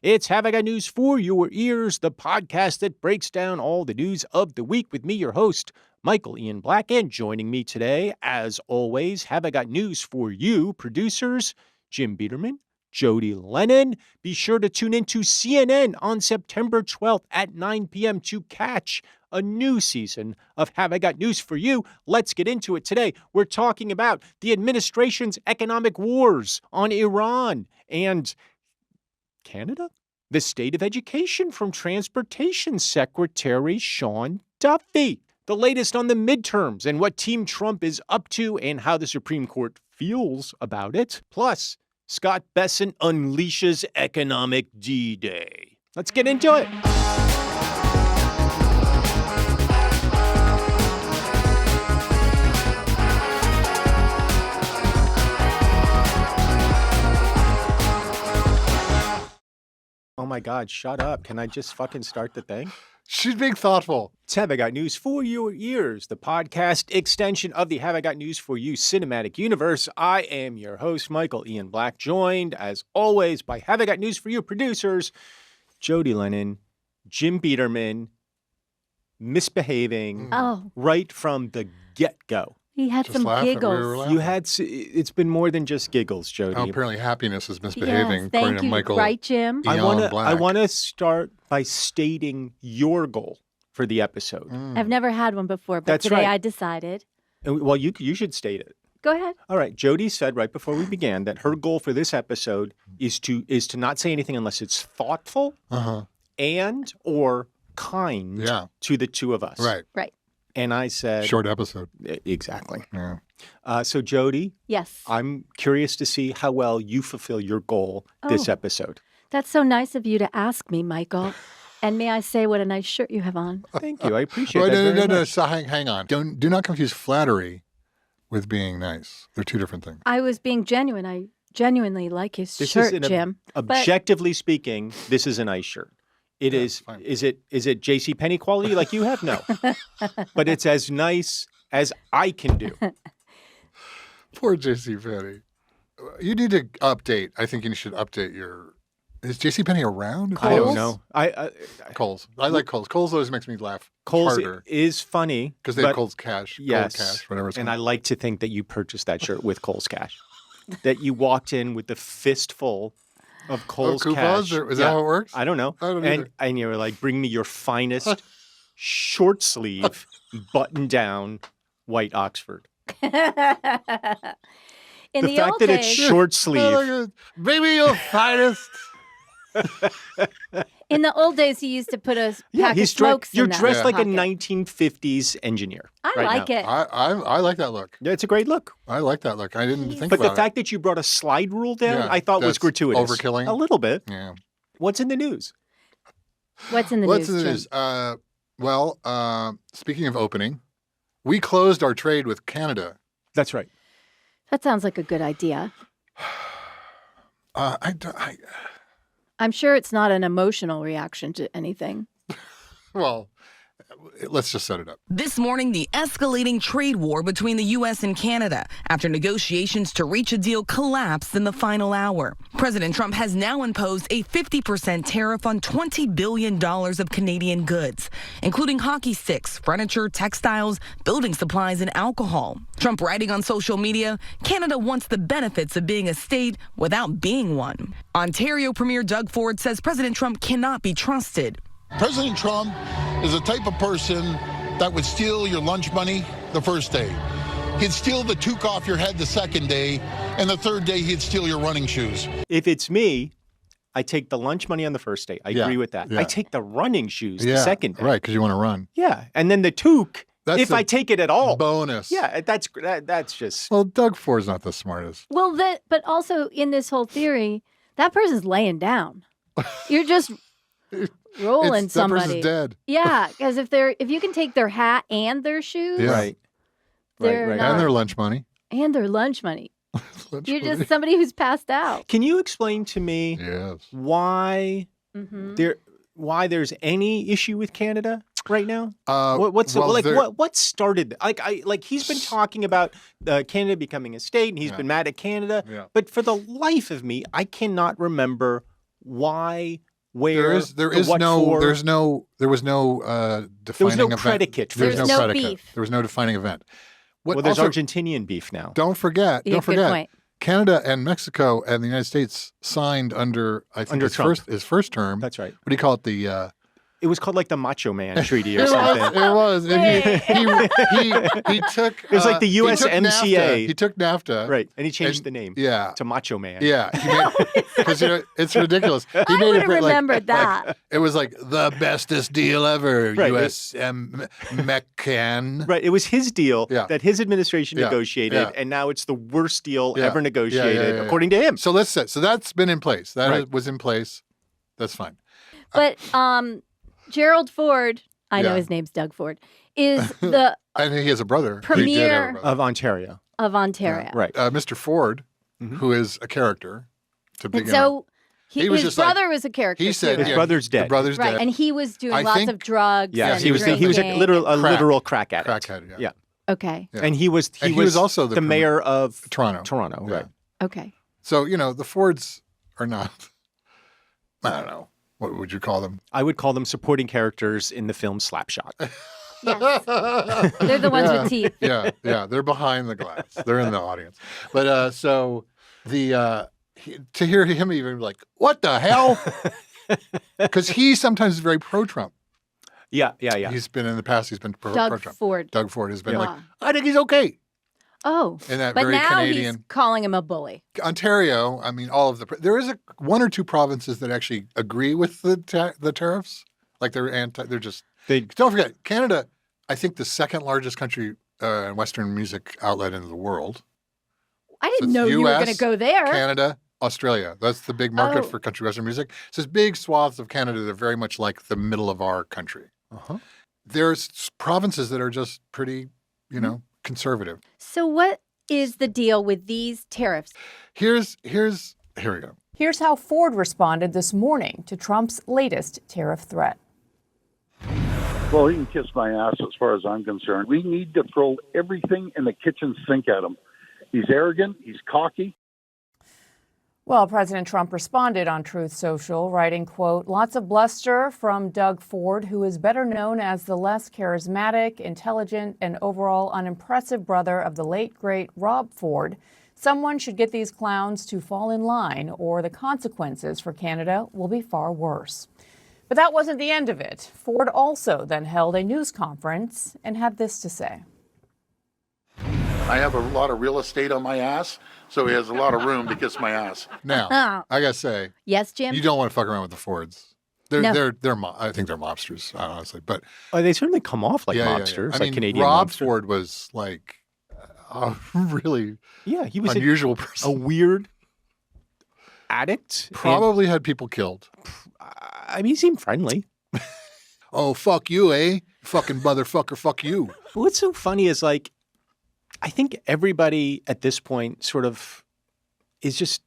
It's Have I Got News for Your Ears, the podcast that breaks down all the news of the week with me, your host, Michael Ian Black. And joining me today, as always, Have I Got News for You, producers Jim Biederman, Jodi Lennon. Be sure to tune in to CNN on September 12th at 9 p.m. to catch a new season of Have I Got News for You. Let's get into it today. We're talking about the administration's economic wars on Iran and Canada, the state of education from Transportation Secretary Sean Duffy, the latest on the midterms and what Team Trump is up to and how the Supreme Court feels about it. Plus, Scott Bessent unleashes economic D-Day. Let's get into it. Oh my God, shut up. Can I just fucking start the thing? She's being thoughtful. It's Have I Got News for Your Ears, the podcast extension of the Have I Got News for You cinematic universe. I am your host, Michael Ian Black, joined, as always, by Have I Got News for You producers, Jodi Lennon, Jim Biederman, misbehaving right from the get-go. He had Just some laughing. giggles. You had, it's been more than just giggles, Jodi. Oh, apparently happiness is misbehaving, Yes, according thank to you. Michael Right, Jim? Ian Black. I want to start by stating your goal for the episode. I've never had one before, but That's today right. I decided. Well, you should state it. Go ahead. All right. Jodi said right before we began that her goal for this episode is to not say anything unless it's thoughtful and or kind to the two of us. Right. Right. And I said Short episode. Exactly. Yeah. So Jodi, Yes. I'm curious to see how well you fulfill your goal this episode. That's so nice of you to ask me, Michael. And may I say what a nice shirt you have on? Thank you. I appreciate Wait, that. very no. much. So hang on. Do not confuse flattery with being nice. They're two different things. I was being genuine. I genuinely like his This shirt, is Jim. Objectively speaking, this is a nice shirt. It is. Fine. Is it JCPenney quality like you have? No. But it's as nice as I can do. Poor JCPenney. You need to update. I think you should update your. Is JCPenney around? I don't Kohl's? know. Kohl's. I like Kohl's. Kohl's always makes me laugh Kohl's harder is funny because they but- have Kohl's Cash. Yes, Kohl's Cash, whatever it's and I called. like to think that you purchased that shirt with Kohl's cash. That you walked in with the fistful of Kohl's coupons? cash. Is that how it works? I don't know. I don't either. And you were like, bring me your finest short sleeve, button down, white Oxford. In The the fact old that it's days, short sleeve. Baby, your finest. in the old days, he used to put a Yeah, pack of smokes you're in that dressed like a pocket. 1950s engineer. I right like now. it. I like that look. Yeah, it's a great look. I like that look. I didn't think But about the fact that you brought a slide rule down, Yeah, I thought was that's gratuitous. overkilling. A little bit. it. Yeah. What's in the news? What's in the What's news, in the Jim? news? Speaking of opening, we closed our trade with Canada. That's right. That sounds like a good idea. I'm sure it's not an emotional reaction to anything. Well, let's just set it up. This morning, the escalating trade war between the U.S. and Canada after negotiations to reach a deal collapsed in the final hour. President Trump has now imposed a 50% tariff on $20 billion of Canadian goods, including hockey sticks, furniture, textiles, building supplies, and alcohol. Trump writing on social media, Canada wants the benefits of being a state without being one. Ontario Premier Doug Ford says President Trump cannot be trusted. President Trump is the type of person that would steal your lunch money the first day. He'd steal the toque off your head the second day, and the third day he'd steal your running shoes. If it's me, I take the lunch money on the first day. I agree with that. Yeah. I take the running shoes the second day. Right, because you want to run. Yeah, and then the toque, That's if the I take it at all. Bonus. Yeah, that's just. Well, Doug Ford's not the smartest. Well, but also in this whole theory, that person's laying down. You're just rolling That somebody. person's dead. Yeah, because if you can take their hat and their shoes, Yeah. Right. they're right. not- And their lunch money. and their lunch money. Lunch You're money. just somebody who's passed out. Can you explain to me Yes. why Mm-hmm. there's any issue with Canada right now? Well, What started? He's been talking about Canada becoming a state, and he's been mad at Canada. Yeah. But for the life of me, I cannot remember why where there was no defining event. predicate for There's this. no predicate. beef. There was no defining event. What Well, there's also, Argentinian beef now. don't forget, Yeah, good point. Canada and Mexico and the United States signed under, I think, Under his Trump. first term. That's right. What do you call it? The It was called like the Macho Man Treaty or it something. was. And he took. It was like the he took USMCA. NAFTA. He took NAFTA. Right. And he changed And- the name Yeah. to Macho Man. Yeah, because it's ridiculous. He I made would it have like- remembered that. it was like the bestest deal ever. Right. USM McCann. Right. It was his deal Yeah. that his administration Yeah. negotiated, Yeah. and now it's the worst deal Yeah. ever negotiated, Yeah, yeah, yeah. according to him. So let's say that's been in place. That Right. was in place. That's fine. But Gerald Ford, I know Yeah. his name's Doug Ford, is the And he has a brother. Premier- He did have a brother. Of Ontario. of Ontario. Right. Mr. Ford, Mhm. who is a character to And begin so He was his just like- brother was a character. he said, too. His brother's The dead. brother's Right, dead. and he was doing I lots think- of drugs. Yeah, and he was a drinking. literal crack addict. Crackhead, yeah. Yeah. Okay. Yeah. And he was And he was also the the mayor of Toronto. Toronto, Yeah. right? Okay. So, the Fords are not, I don't know, what would you call them? I would call them supporting characters in the film Slapshot. Yes. They're the ones with teeth. Yeah, they're behind the glass. They're in the audience. But so to hear him even like, what the hell? Because he sometimes is very pro-Trump. Yeah. He's been in the past, he's been Doug pro-Trump. Ford. Doug Ford has been Yeah. like, I think he's okay. Oh. In that But very now Canadian. he's calling him a bully. Ontario, I mean, all of there is one or two provinces that actually agree with the tariffs. Like they're don't forget, Canada, I think the second largest country Western music outlet in the world. I didn't So know it's you were US, going to go there. Canada, Australia. That's the big market Oh. for country Western music. So there's big swaths of Canada that are very much like the middle of our country. Uh-huh. There's provinces that are just pretty, conservative. So what is the deal with these tariffs? Here we go. Here's how Ford responded this morning to Trump's latest tariff threat. Well, he can kiss my ass as far as I'm concerned. We need to throw everything in the kitchen sink at him. He's arrogant. He's cocky. Well, President Trump responded on Truth Social, writing, quote, lots of bluster from Doug Ford, who is better known as the less charismatic, intelligent, and overall unimpressive brother of the late, great Rob Ford. Someone should get these clowns to fall in line, or the consequences for Canada will be far worse. But that wasn't the end of it. Ford also then held a news conference and had this to say. I have a lot of real estate on my ass, so he has a lot of room to kiss my ass. Now, Oh. I gotta say, Yes, Jim? you don't want to fuck around with the Fords. They're No. I think they're mobsters, honestly. But Oh, they certainly come off like yeah. mobsters, I like mean, Canadian Rob mobsters. Ford was like a really Yeah, he was unusual a person. weird addict. Probably had people killed. I mean, he seemed friendly. Oh, fuck you, eh? Fucking motherfucker, fuck you. But what's so funny is like, I think everybody at this point sort of is just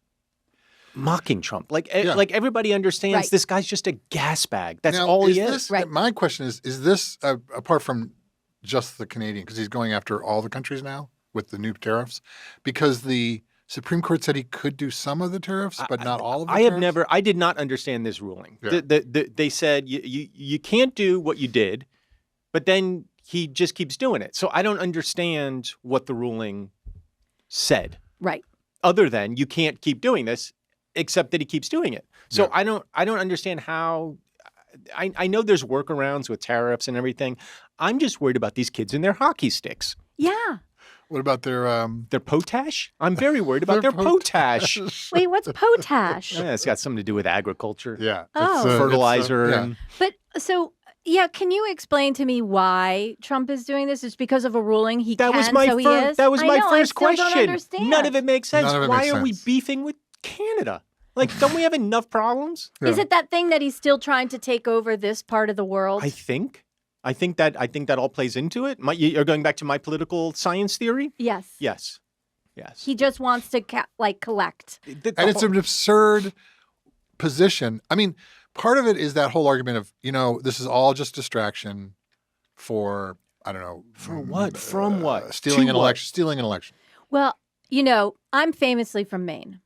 mocking Trump. Like, Yeah. like everybody understands Right. this guy's just a gas bag. That's Now, all he is. this, Right. My question is this, apart from just the Canadian, because he's going after all the countries now with the new tariffs, because the Supreme Court said he could do some of the tariffs, but not all of the tariffs? I did not understand this ruling. Yeah. They said you can't do what you did, but then he just keeps doing it. So I don't understand what the ruling said, Right. other than you can't keep doing this, except that he keeps doing it. So Yeah. I don't understand how. I know there's workarounds with tariffs and everything. I'm just worried about these kids and their hockey sticks. Yeah. What about their Their potash? I'm very worried about their potash. Wait, what's potash? Yeah, it's got something to do with agriculture. Yeah. Oh. Fertilizer. yeah. And, But so, yeah, can you explain to me why Trump is doing this? It's because of a ruling he that can, was my so he first. is? That was I my know, first I still don't question. understand. None of it makes sense. None of it Why makes are we sense. beefing with Canada? Like, don't we have enough problems? Is it that thing that he's still trying to take over this part of the world? I think that all plays into it. You're going back to my political science theory. Yes. Yes. He just wants to collect. And it's an absurd position. I mean, part of it is that whole argument of, this is all just distraction for, I don't know. For what? From what? Stealing To an what? election. Stealing an election. Well, I'm famously from Maine.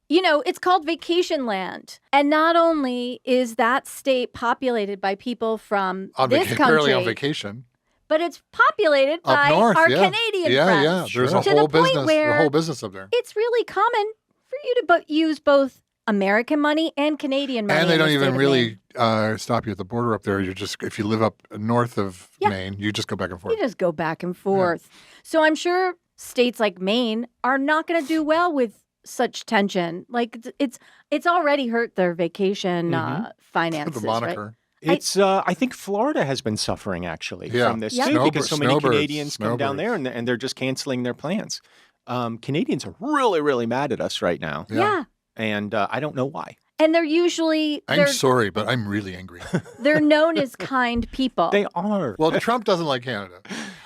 it's called vacation land. And not only is that state populated by people from this country. Apparently on vacation. But it's populated Up by north, our yeah. Canadian Yeah, friends. yeah. There's a To whole the point business. where The whole business up there. It's really common for you to use both American money and Canadian money. And they in don't the even state of really Maine. stop you at the border up there. If you live up north of Yeah. Maine, you just go back and forth. You just go back and forth. So I'm sure states like Maine are not going to do well with such tension. Like it's already hurt their vacation finances. The moniker. Right? I think Florida has been suffering actually from this too, because so many Canadians come down there and they're just canceling their plans. Canadians are really, really mad at us right now. Yeah. And I don't know why. And they're usually... I'm sorry, but I'm really angry. They're known as kind people. They are. Well, Trump doesn't like Canada.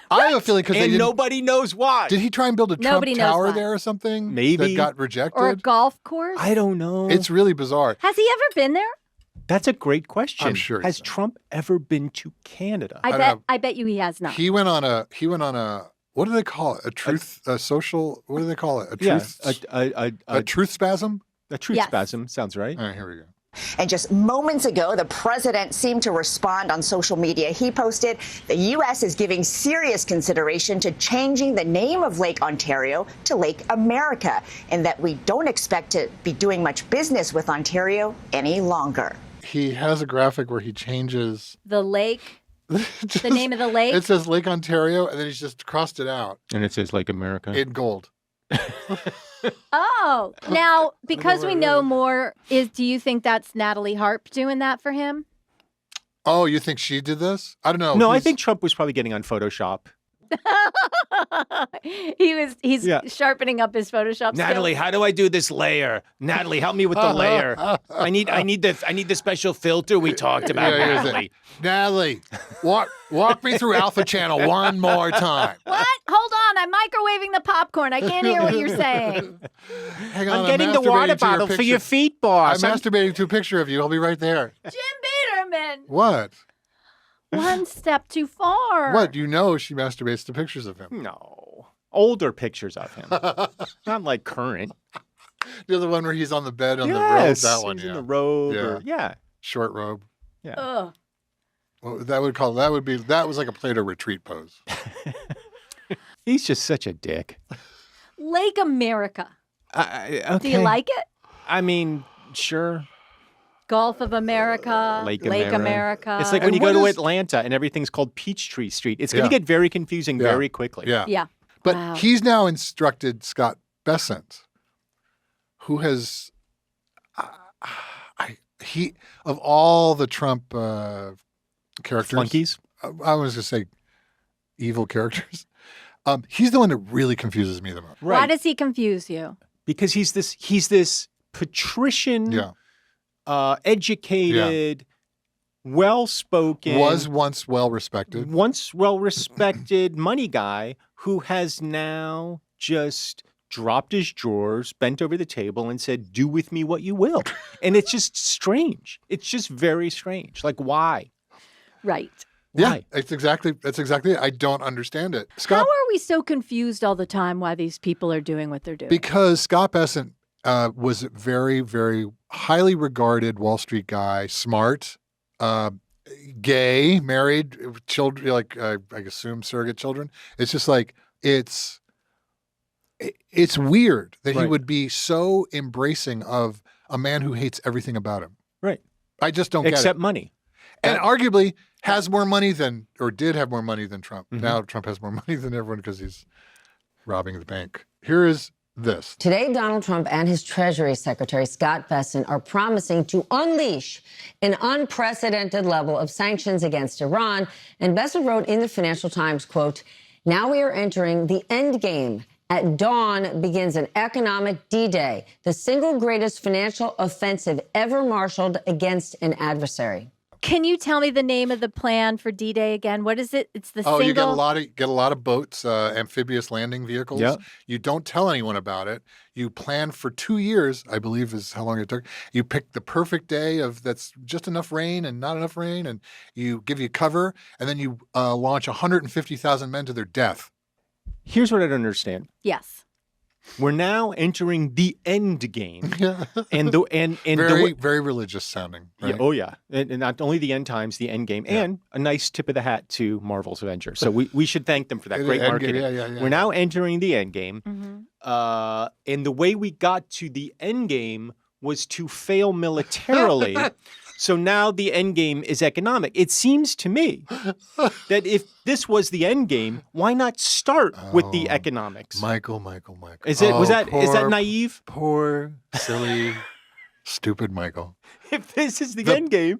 I have a feeling because nobody knows why. Did he try and build a Nobody Trump knows tower why. there or something? Maybe. That got rejected? Or a golf course? I don't know. It's really bizarre. Has he ever been there? That's a great question. I'm sure. Has Trump ever been to Canada? I bet you he has not. He went on a what do they call it? A social, what do they call it? A truth, a truth spasm? A truth spasm, sounds right. All right, here we go. And just moments ago, the president seemed to respond on social media. He posted, the U.S. is giving serious consideration to changing the name of Lake Ontario to Lake America, and that we don't expect to be doing much business with Ontario any longer. He has a graphic where he changes the lake. The name of the lake? It says Lake Ontario, and then he's just crossed it out. And it says Lake America. In gold. Oh, now, because we know more, do you think that's Natalie Harp doing that for him? Oh, you think she did this? I don't know. No, I think Trump was probably getting on Photoshop. He's sharpening up his Photoshop Natalie, skills. how do I do this layer? Natalie, help me with the layer. I need the special filter we talked about. Natalie, walk me through Alpha Channel one more time. What? Hold on, I'm microwaving the popcorn. I can't hear what you're saying. Hang on, I'm getting the water bottle for your feet, boss. I'm masturbating to a picture of you. I'll be right there. Jim Biederman. What? One step too far. What? You know she masturbates to pictures of him. No. Older pictures of him. Not like current. The other one where he's on the bed on the robe. That one, he's in the robe. Yeah. Short robe. Yeah. Ugh. Well, that was like a Plato retreat pose. He's just such a dick. Lake America. Okay. Do you like it? I mean, sure. Gulf of America, Lake America. It's like when you go to Atlanta and everything's called Peachtree Street. It's going to get very confusing very quickly. Yeah. But he's now instructed Scott Bessent, who has, of all the Trump characters. Flunkies? I was going to say evil characters. He's the one that really confuses me the most. Right. Why does he confuse you? Because he's this patrician, educated, well-spoken. Was once well-respected. Money guy who has now just dropped his drawers, bent over the table, and said, do with me what you will. And it's just strange. It's just very strange. Like, why? Right. Why? Yeah, that's exactly it. I don't understand it. Scott, how are we so confused all the time why these people are doing what they're doing? Because Scott Bessent was a very, very highly regarded Wall Street guy, smart, gay, married, children, like I assume surrogate children. It's just like it's weird that he would be so embracing of a man who hates everything about him. Right. I just don't get it. Except money. And arguably has more money did have more money than Trump. Mm-hmm. Now Trump has more money than everyone because he's robbing the bank. Here is this. Today, Donald Trump and his Treasury Secretary, Scott Bessent, are promising to unleash an unprecedented level of sanctions against Iran. And Bessent wrote in the Financial Times, quote, now we are entering the end game. At dawn begins an economic D-Day, the single greatest financial offensive ever marshaled against an adversary. Can you tell me the name of the plan for D-Day again? What is it? It's the single... you get a lot of boats, amphibious landing vehicles. Yep. You don't tell anyone about it. You plan for 2 years, I believe is how long it took. You pick the perfect day that's just enough rain and not enough rain, and you give you cover, and then you launch 150,000 men to their death. Here's what I don't understand. Yes. We're now entering the end game. Yeah. And very religious sounding. Right? Yeah, oh yeah. And not only the end times, the end game, and a nice tip of the hat to Marvel's Avengers. So we should thank them for that great marketing. We're now entering the end game. And the way we got to the end game was to fail militarily. So now the end game is economic. It seems to me that if this was the end game, why not start with the economics? Michael. Is that naive? Poor, silly, stupid Michael. If this is the end game,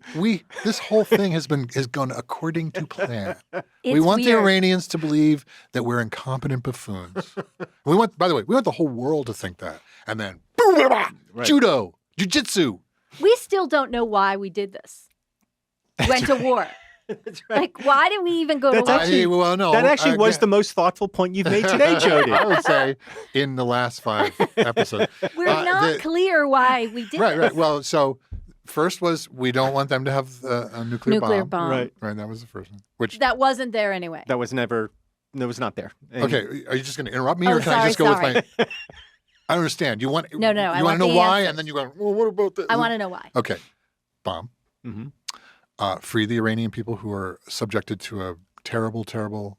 this whole thing has gone according to plan. It's we want weird. the Iranians to believe that we're incompetent buffoons. By the way, we want the whole world to think that, and then judo, jujitsu. We still don't know why we did this. We went to war. That's right. Like, why did we even go to war? That actually was the most thoughtful point you've made today, Jodi. I would say in the last 5 episodes. We're not clear why we did this. Right. Well, so first was we don't want them to have a nuclear bomb. Right. That was the first one. That wasn't there anyway. That was not there. And okay, are you just going to interrupt me, or can I just go with my? I understand. You want No. You want to know why, and then you go, well, what about this? I want to know why. Okay, bomb. Mm-hmm. Free the Iranian people who are subjected to a terrible tyrannical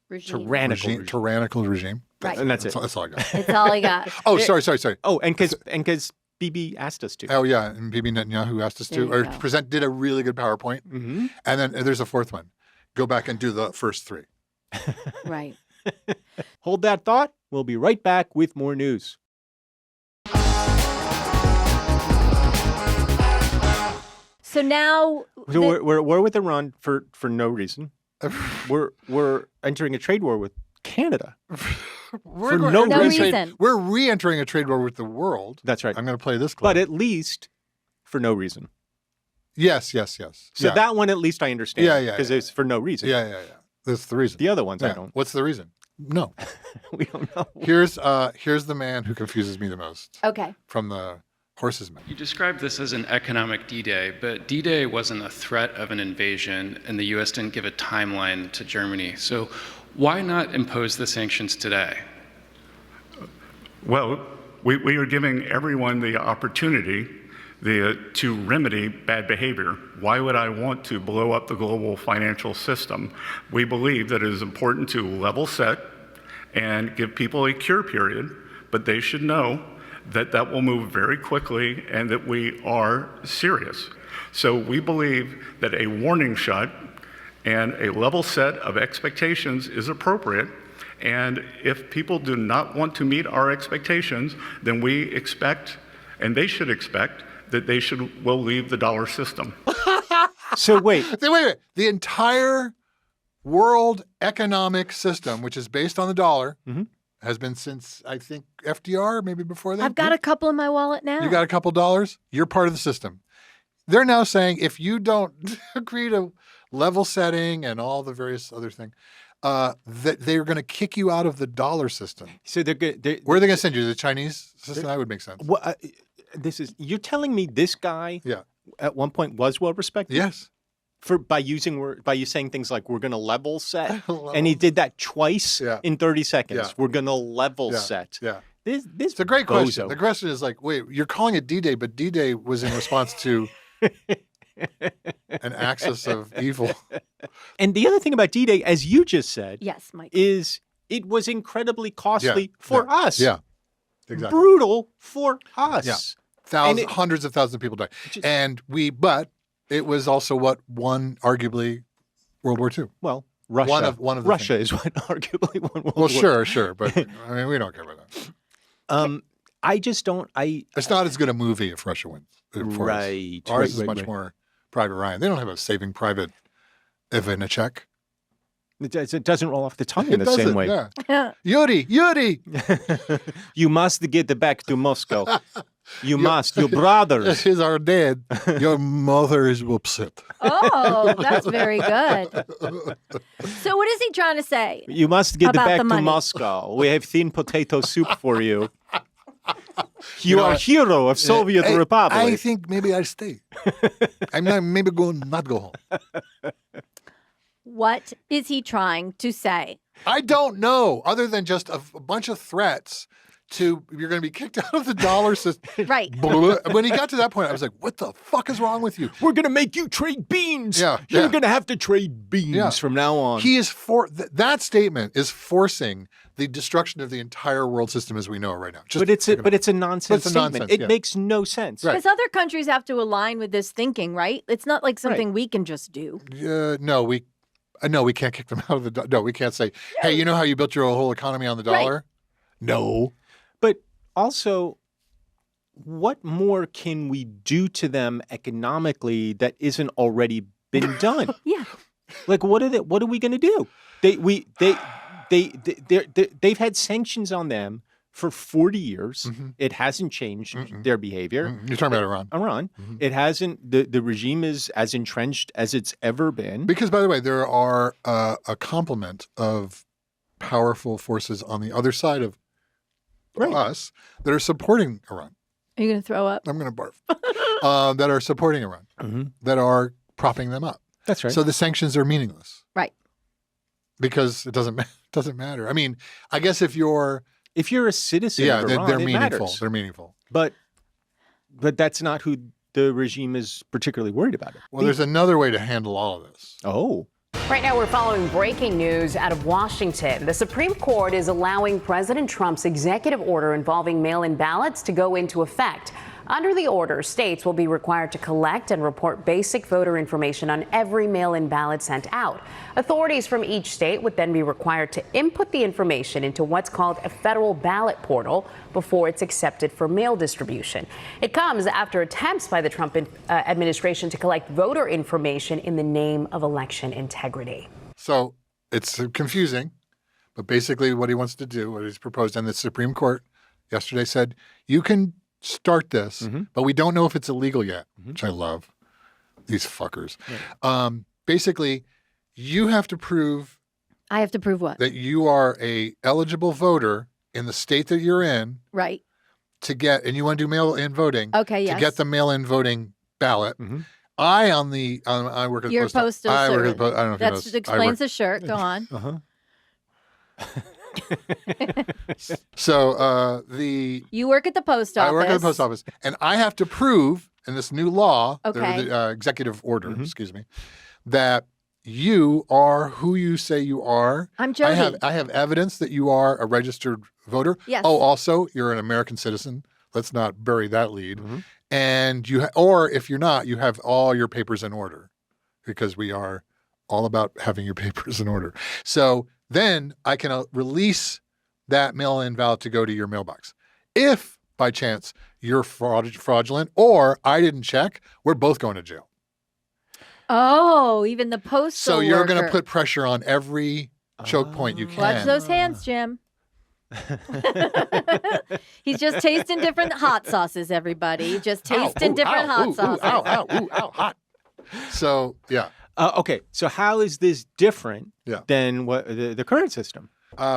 regime. Right. And that's it. That's all I got. It's all I got. Oh, sorry. Oh, and because Bibi asked us to. Oh, yeah, and Bibi Netanyahu asked us to, did a really good PowerPoint. Mm-hmm. And then there's a fourth one. Go back and do the first 3. Right. Hold that thought. We'll be right back with more news. So now we're with Iran for no reason. We're entering a trade war with Canada. For no reason. We're re-entering a trade war with the world. That's right. I'm going to play this clip. But at least for no reason. Yes. So that one at least I understand. Yeah. Because it's for no reason. Yeah. That's the reason. The other ones I don't. What's the reason? No. We don't know. Here's the man who confuses me the most. Okay. From the horse's mouth. You described this as an economic D-Day, but D-Day wasn't a threat of an invasion, and the U.S. didn't give a timeline to Germany. So why not impose the sanctions today? Well, we are giving everyone the opportunity to remedy bad behavior. Why would I want to blow up the global financial system? We believe that it is important to level set and give people a cure period, but they should know that will move very quickly and that we are serious. So we believe that a warning shot and a level set of expectations is appropriate. And if people do not want to meet our expectations, then we expect, and they should expect, that will leave the dollar system. So wait. The entire world economic system, which is based on the dollar, has been since, I think, FDR, maybe before that. I've got a couple in my wallet now. You got a couple dollars? You're part of the system. They're now saying if you don't agree to level setting and all the various other things, that they're going to kick you out of the dollar system. So they're good. Where are they going to send you? The Chinese system? That would make sense. Well, you're telling me this guy at one point was well respected? Yes. By you saying things like we're going to level set, and he did that twice in 30 seconds. Yeah. We're going to level set. Yeah. This it's a great question. The question is like, wait, you're calling it D-Day, but D-Day was in response to an axis of evil. And the other thing about D-Day, as you just said, yes, Mike, is it was incredibly costly for us. Yeah. Exactly. Brutal for us. Yeah. Hundreds of thousands of people died. But it was also what won, arguably, World War II. Well, Russia. One of the Russia things. is what arguably won World War. Well, sure, but I mean, we don't care about that. I just don't. It's not as good a movie if Russia wins. Right. Ours is much more Private Ryan. They don't have a Saving Private Ivanchek. It doesn't roll off the tongue in the same way. Yeah. Yuri! You must get back to Moscow. You must. Your brothers are dead. Your mother is upset. Oh, that's very good. So what is he trying to say? You must get back to money? Moscow. We have thin potato soup for you. You are a hero of Soviet Republic. I think maybe I'll stay. I'm not not go home. What is he trying to say? I don't know, other than just a bunch of threats to you're going to be kicked out of the dollar system. Right. When he got to that point, I was like, what the fuck is wrong with you? We're going to make you trade beans. Yeah, You're going to have to trade beans from now on. He is that statement is forcing the destruction of the entire world system as we know it right now. But it's a nonsense statement. It makes no sense. Because other countries have to align with this thinking, right? It's not like something we can just do. No, we can't kick them out of the dollar. No, we can't say, hey, you know how you built your whole economy on the dollar? Right. No. But also, what more can we do to them economically that isn't already been done? Yeah. Like, what are we going to do? They've had sanctions on them for 40 years. Mm-hmm. It hasn't changed their behavior. You're talking about Iran. Iran. Mm-hmm. It hasn't. The regime is as entrenched as it's ever been. Because, by the way, there are a complement of powerful forces on the other side of us that are supporting Iran. Are you going to throw up? I'm going to barf. That are supporting Iran, that are propping them up. That's right. So the sanctions are meaningless. Right. Because it doesn't matter. I mean, I guess if you're a citizen of Iran, they're it meaningful. matters. They're meaningful. But that's not who the regime is particularly worried about. Well, there's another way to handle all of this. Oh. Right now, we're following breaking news out of Washington. The Supreme Court is allowing President Trump's executive order involving mail-in ballots to go into effect. Under the order, states will be required to collect and report basic voter information on every mail-in ballot sent out. Authorities from each state would then be required to input the information into what's called a federal ballot portal before it's accepted for mail distribution. It comes after attempts by the Trump administration to collect voter information in the name of election integrity. So it's confusing, but basically what he wants to do, what he's proposed, and the Supreme Court yesterday said, you can start this, but we don't know if it's illegal yet, which I love. These fuckers. Right. Basically, you have to prove. I have to prove what? That you are a eligible voter in the state that you're in. Right. To get, and you want to do mail-in voting. Okay, yes. To get the mail-in voting ballot. I work at the post office. I work at the post. I don't know if you know. That explains the shirt. Go on. So you work at the post office. I work at the post office, and I have to prove in this new law, okay. the executive order, excuse me, that you are who you say you are. I'm Jodi. I have evidence that you are a registered voter. Yes. Oh, also you're an American citizen. Let's not bury that lead. And or if you're not, you have all your papers in order, because we are all about having your papers in order. So then I can release that mail-in ballot to go to your mailbox. If, by chance, you're fraudulent or I didn't check, we're both going to jail. Oh, even the postal So you're going to worker. put pressure on every choke point you can. Watch those hands, Jim. He's just tasting different hot sauces, everybody. Just tasting different hot sauces. Hot. So, yeah. Okay, so how is this different than what the current system?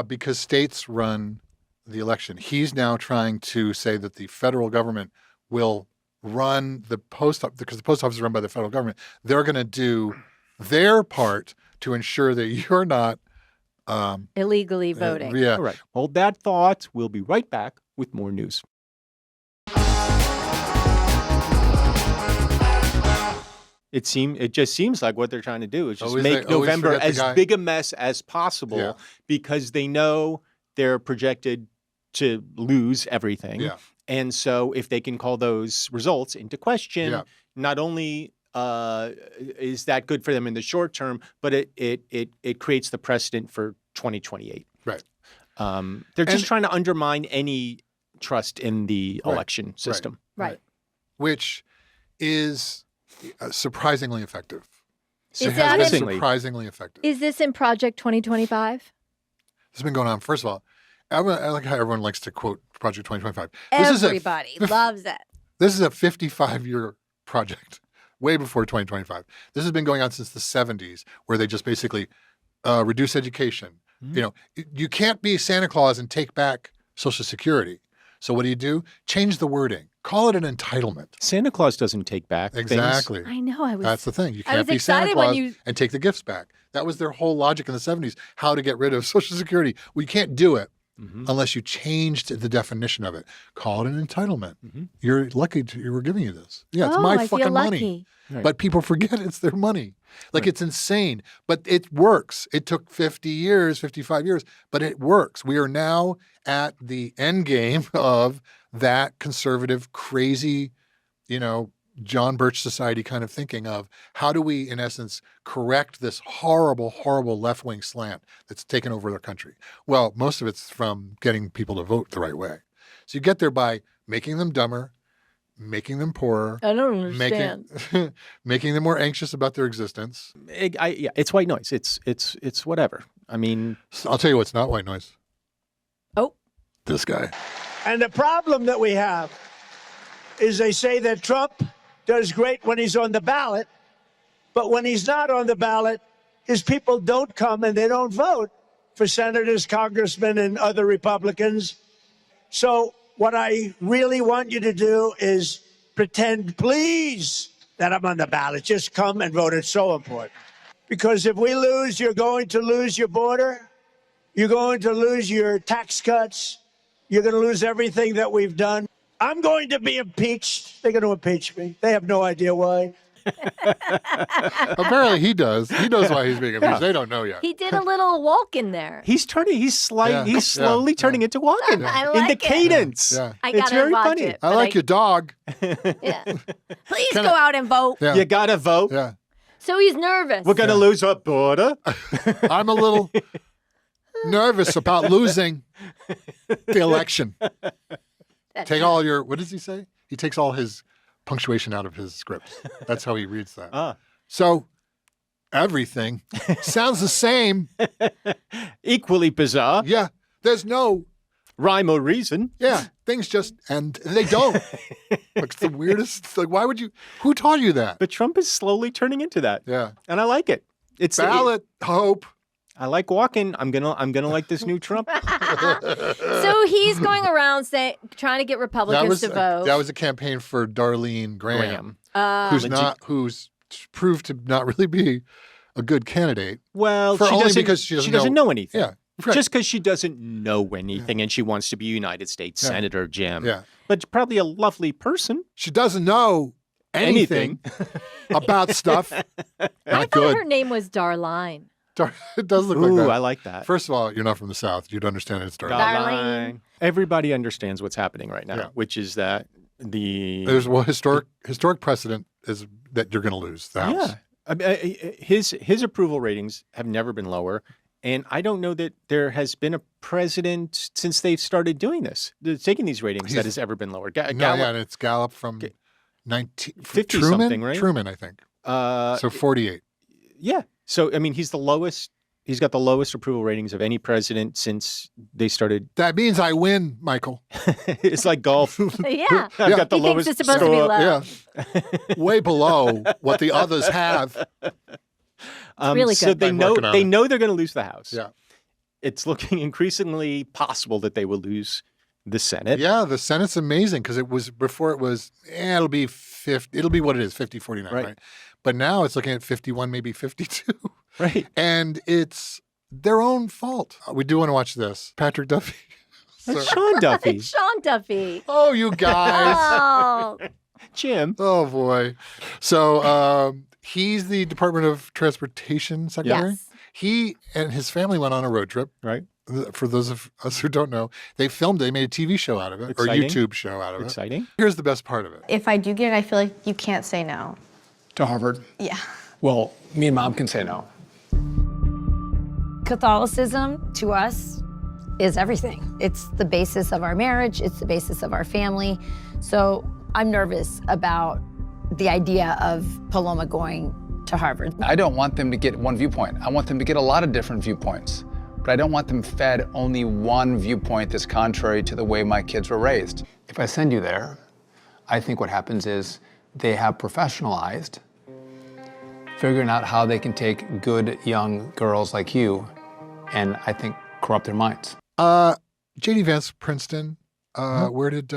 Because states run the election. He's now trying to say that the federal government will run the post office, because the post office is run by the federal government. They're going to do their part to ensure that you're not illegally voting. Yeah. All right. Hold that thought. We'll be right back with more news. It just seems like what they're trying to do is just make November as big a mess as possible because they know they're projected to lose everything. Yeah. And so if they can call those results into question, not only is that good for them in the short term, but it creates the precedent for 2028. Right. They're just trying to undermine any trust in the election system. Right. Which is surprisingly effective. Is that surprisingly effective? Is this in Project 2025? This has been going on. First of all, I like how everyone likes to quote Project 2025. Everybody loves it. This is a 55-year project, way before 2025. This has been going on since the 70s, where they just basically reduce education. You know, you can't be Santa Claus and take back Social Security. So what do? Change the wording. Call it an entitlement. Santa Claus doesn't take back exactly. things. I know. That's the thing. You can't be Santa Claus and take the gifts back. That was their whole logic in the 70s, how to get rid of Social Security. We can't do it. unless you changed the definition of it. Call it an entitlement. You're lucky we're giving you this. Yeah, it's my fucking money. Right. But people forget it's their money. Like it's insane. But it works. It took 50 years, 55 years, but it works. We are now at the end game of that conservative, crazy, John Birch Society kind of thinking of how do we, in essence, correct this horrible, horrible left-wing slant that's taken over our country? Well, most of it's from getting people to vote the right way. So you get there by making them dumber, making them poorer. I don't understand. Making them more anxious about their existence. It's white noise. It's whatever. I mean, I'll tell you what's not white noise. Oh. This guy. And the problem that we have is they say that Trump does great when he's on the ballot, but when he's not on the ballot, his people don't come and they don't vote for senators, congressmen, and other Republicans. So what I really want you to do is pretend, please, that I'm on the ballot. Just come and vote. It's so important. Because if we lose, you're going to lose your border. You're going to lose your tax cuts. You're going to lose everything that we've done. I'm going to be impeached. They're going to impeach me. They have no idea why. Apparently he does. He knows why he's being impeached. They don't know yet. He did a little walk in there. He's slowly turning into walking I in like the it. cadence. Yeah. I It's gotta very watch funny. it. I but like your dog. Yeah. Please go out and vote. Yeah. You gotta vote. Yeah. So he's nervous. We're gonna lose our border. I'm a little nervous about losing the election. Take all your, what does he say? He takes all his punctuation out of his script. That's how he reads that. So everything sounds the same. Equally bizarre. Yeah. There's no rhyme or reason. Yeah. Things just, and they don't. It's the weirdest. Like, why would you, who taught you that? But Trump is slowly turning into that. Yeah. And I like it. It's ballot hope. I like walking. I'm gonna like this new Trump. So he's going around trying to get Republicans to vote. That was a campaign for Darlene Graham. Who's proved to not really be a good candidate. Well, because she doesn't know anything. Yeah. Right. Just because she doesn't know anything and she wants to be a United States Senator, Jim. Yeah. But probably a lovely person. She doesn't know anything about stuff. I thought her name was Darline. It does look like that. I like that. First of all, you're not from the South. You'd understand it's Darline. Everybody understands what's happening right now, which is that there's historic precedent is that you're going to lose the House. Yeah. I mean, his approval ratings have never been lower. And I don't know that there has been a president since they've started doing this, taking these ratings, that has ever been lower. And it's Gallup from 50 Truman, something, right? Truman, I think. So 48. Yeah. So, I mean, he's got the lowest approval ratings of any president since they started. That means I win, Michael. It's like golf. Yeah. I've got the he lowest thinks it's supposed to be low. Yeah. Way below what the others have. Really so good. they know they're going to lose the House. Yeah. It's looking increasingly possible that they will lose the Senate. Yeah, the Senate's amazing because before it was it'll be 50, it'll be what it is, 50-49, right? But now it's looking at 51, maybe 52. Right. And it's their own fault. We do want to watch this. Patrick Duffy. That's Sean Duffy. It's Sean Duffy. Oh, you guys. Oh. Jim. Oh, boy. So he's the Department of Transportation Secretary. Yes. He and his family went on a road trip. Right. For those of us who don't know, they made a TV show out of it, or YouTube show out of it. Exciting. Here's the best part of it. If I do get it, I feel like you can't say no. To Harvard? Yeah. Well, me and Mom can say no. Catholicism, to us, is everything. It's the basis of our marriage. It's the basis of our family. So I'm nervous about the idea of Paloma going to Harvard. I don't want them to get one viewpoint. I want them to get a lot of different viewpoints. But I don't want them fed only one viewpoint that's contrary to the way my kids were raised. If I send you there, I think what happens is they have professionalized figuring out how they can take good young girls like you and I think corrupt their minds. J.D. Vance, Princeton. Where did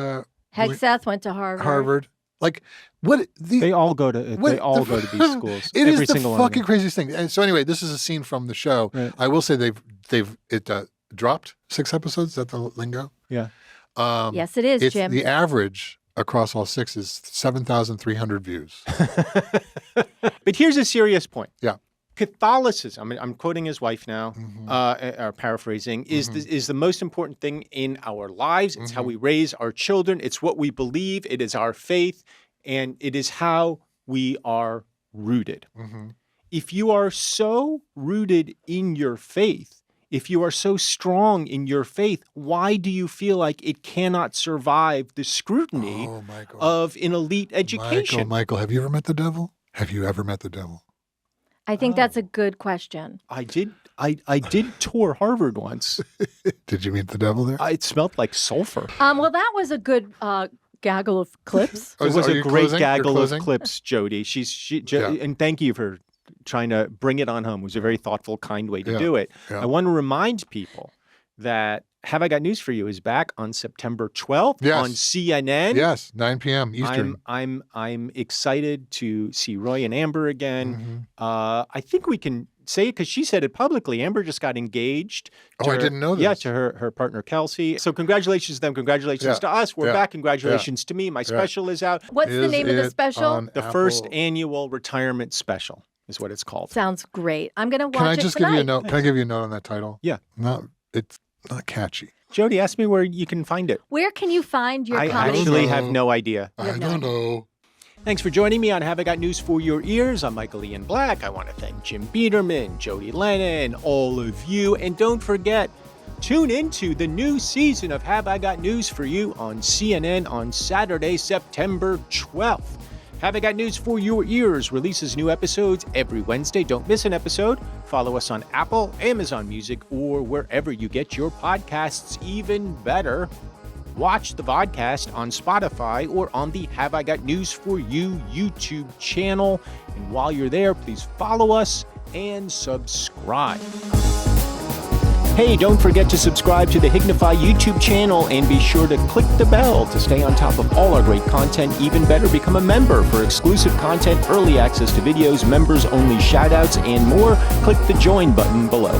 Hegseth went to Harvard. Harvard. Like what? They all go to these schools. It Every is the single fucking one. craziest thing. And so anyway, this is a scene from the show. Right. I will say dropped 6 episodes. Is that the lingo? Yeah. Yes, it is, Jim. The average across all 6 is 7,300 views. But here's a serious point. Yeah. Catholicism, I'm quoting his wife now, or paraphrasing, is the most important thing in our lives. It's how we raise our children. It's what we believe. It is our faith. And it is how we are rooted. If you are so rooted in your faith, if you are so strong in your faith, why do you feel like it cannot survive the scrutiny of an elite education? Michael, have you ever met the devil? Have you ever met the devil? I think that's a good question. I did tour Harvard once. Did you meet the devil there? It smelled like sulfur. Well, that was a good gaggle of clips. It was a great gaggle of clips, Jodi. And thank you for trying to bring it on home. It was a very thoughtful, kind way to do it. Yeah. I want to remind people that Have I Got News for You is back on September 12th on CNN. Yes, 9 p.m. Eastern. I'm excited to see Roy and Amber again. I think we can say it because she said it publicly. Amber just got engaged. I didn't know this. Yeah, to her partner, Kelsey. So congratulations to them. Congratulations to us. We're back. Congratulations to me. My special is out. What's the name of the special? The first annual retirement special is what it's called. Sounds great. I'm going to watch it Can I just tonight. give you a note? Can I give you a note on that title? Yeah. It's not catchy. Jodi, ask me where you can find it. Where can you find your comedy? I actually have no idea. I don't know. Thanks for joining me on Have I Got News for Your Ears. I'm Michael Ian Black. I want to thank Jim Biederman, Jodi Lennon, all of you. And don't forget, tune into the new season of Have I Got News for You on CNN on Saturday, September 12th. Have I Got News for Your Ears releases new episodes every Wednesday. Don't miss an episode. Follow us on Apple, Amazon Music, or wherever you get your podcasts. Even better, watch the VODCAST on Spotify or on the Have I Got News for You YouTube channel. And while you're there, please follow us and subscribe. Hey, don't forget to subscribe to the Hignify YouTube channel and be sure to click the bell to stay on top of all our great content. Even better, become a member for exclusive content, early access to videos, members-only shoutouts, and more. Click the join button below.